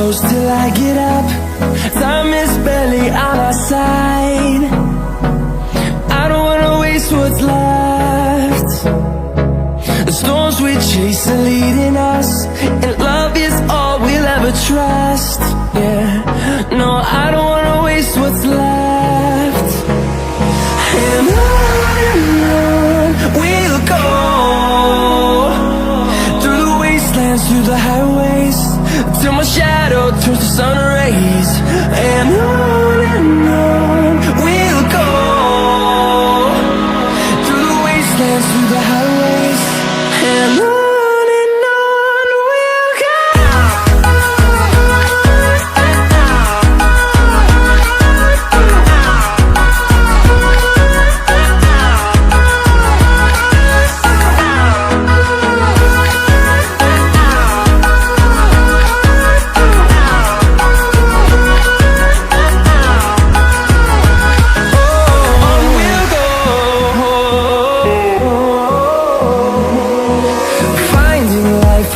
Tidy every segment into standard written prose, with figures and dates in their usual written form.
close till I get up. Time is barely on our side. I don't wanna waste what's left. The storms we chase are leading us, and love is all we'll ever trust. Yeah, no, I don't wanna waste what's left. And on we'll go, through the wastelands, through the highways, till my shadow turns to sun rays. And on we'll go, through the wastelands, through the highways, and on we'll go.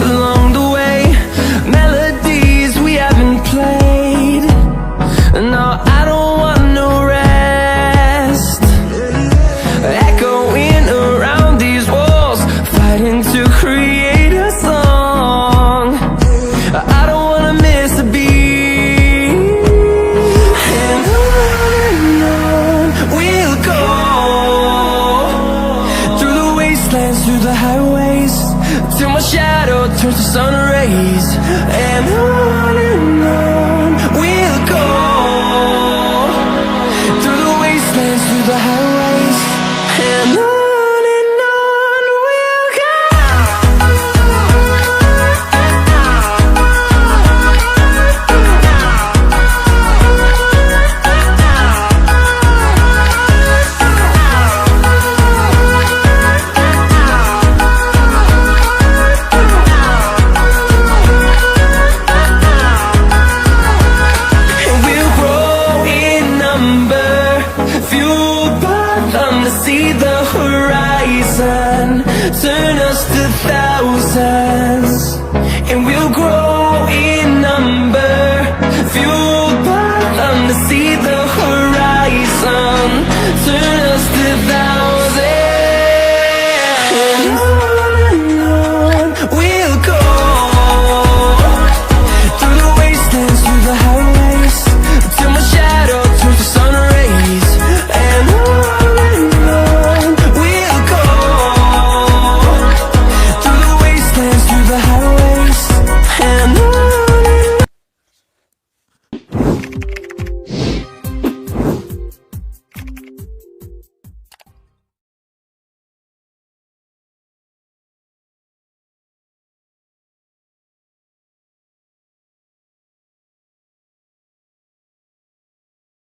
Along the way, melodies we haven't played. No, I don't want no rest. Echoing around these walls, fighting to create a song. I don't wanna miss a beat. And on we'll go, through the wastelands, through the highways, till my shadow turns to sun rays. And